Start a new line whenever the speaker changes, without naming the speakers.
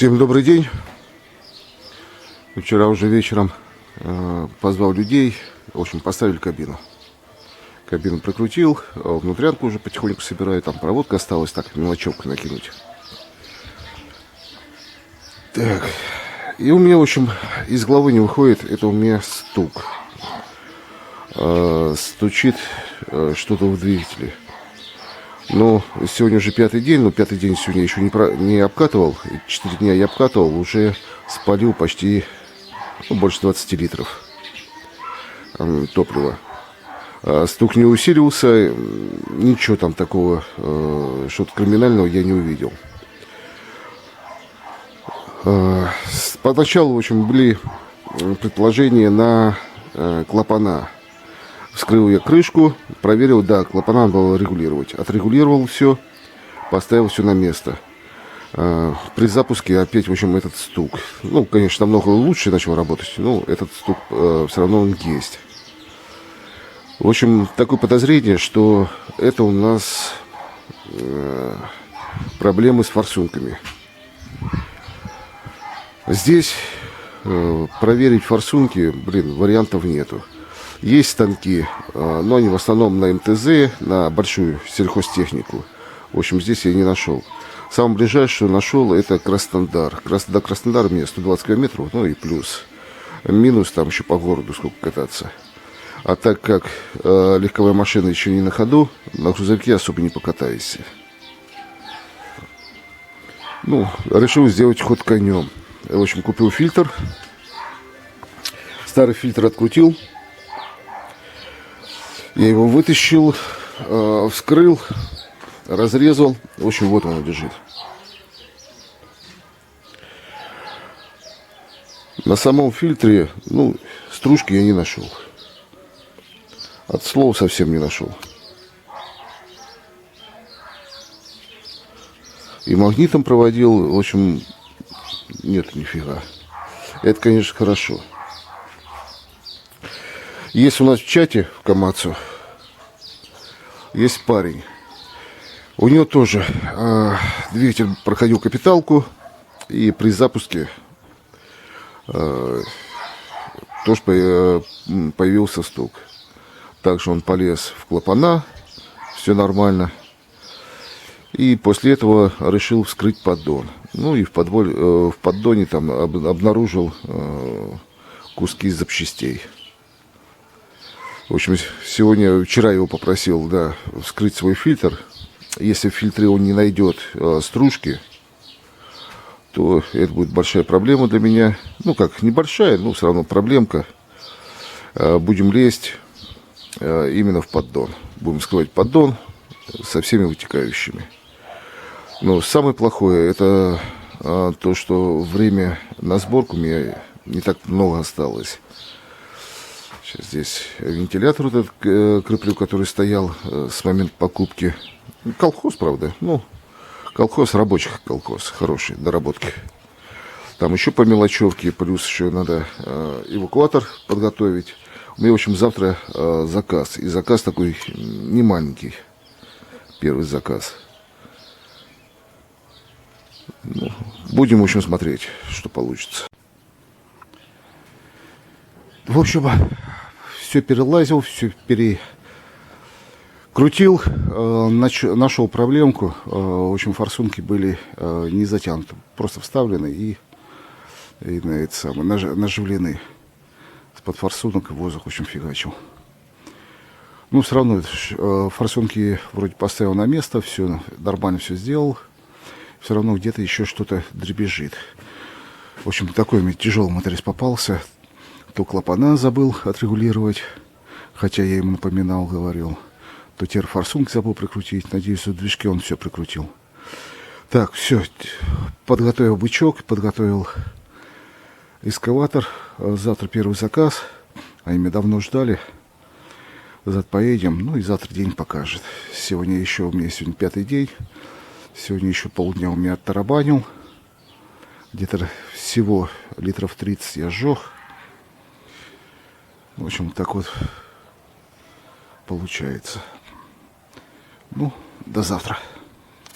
Всем добрый день. Вчера уже вечером позвал людей. В общем, поставили кабину. Кабину прикрутил, внутрянку уже потихоньку собираю. Там проводка осталась, так, мелочевку накинуть. Так. И у меня, в общем, из головы не выходит, это у меня стук. Стучит что-то в двигателе. Но сегодня уже пятый день, но пятый день сегодня еще не обкатывал. 4 дня я обкатывал, уже спалил почти больше 20 литров топлива. Стук не усиливался, ничего там такого, что-то криминального я не увидел. Поначалу, в общем, были предположения на клапана. Вскрыл я крышку, проверил, да, клапана надо было регулировать. Отрегулировал все, поставил все на место. При запуске опять, в общем, этот стук. Ну, конечно, намного лучше начал работать, но этот стук все равно он есть. В общем, такое подозрение, что это у нас проблемы с форсунками. Здесь проверить форсунки, вариантов нету. Есть станки, но они в основном на МТЗ, на большую сельхозтехнику. В общем, здесь я не нашел. Самое ближайшее, что нашел, это Краснодар. До Краснодара мне 120 километров, ну и плюс. Минус там еще по городу сколько кататься. А так как легковая машина еще не на ходу, на грузовике особо не покатаешься. Ну, решил сделать ход конем. В общем, купил фильтр. Старый фильтр открутил. Я его вытащил, вскрыл, разрезал. В общем, вот он лежит. На самом фильтре, ну, стружки я не нашел. От слова совсем не нашел. И магнитом проводил, в общем, нет нифига. Это, конечно, хорошо. Есть у нас в чате в Камацу, есть парень. У него тоже двигатель проходил капиталку, и при запуске тоже появился стук. Также он полез в клапана, все нормально. И после этого решил вскрыть поддон. Ну и в поддоне там обнаружил куски запчастей. В общем, вчера его попросил, да, вскрыть свой фильтр. Если в фильтре он не найдет стружки, то это будет большая проблема для меня. Ну, как, небольшая, но все равно проблемка. Будем лезть именно в поддон. Будем вскрывать поддон со всеми вытекающими. Но самое плохое, это то, что время на сборку у меня не так много осталось. Сейчас здесь вентилятор этот креплю, который стоял с момента покупки. Колхоз, правда. Ну, колхоз, рабочий колхоз, хороший, доработки. Там еще по мелочевке, плюс еще надо эвакуатор подготовить. У меня, в общем, завтра заказ. И заказ такой не маленький. Первый заказ. Ну, будем, в общем, смотреть, что получится. В общем, все перелазил, все перекрутил, нашел проблемку. В общем, форсунки были не затянуты, просто вставлены и на это самое, наживлены. С-под форсунок воздух, в общем, фигачил. Ну, все равно форсунки вроде поставил на место, все нормально все сделал. Все равно где-то еще что-то дребезжит. В общем, такой мне тяжелый моторист попался. То клапана забыл отрегулировать, хотя я ему напоминал, говорил. То теперь форсунки забыл прикрутить. Надеюсь, в движке он все прикрутил. Так, все. Подготовил бычок, подготовил экскаватор. Завтра первый заказ. Они меня давно ждали. Завтра поедем. Ну и завтра день покажет. У меня сегодня пятый день. Сегодня еще полдня у меня оттарабанил. Где-то всего литров 30 я сжег. В общем, так вот получается. Ну, до завтра.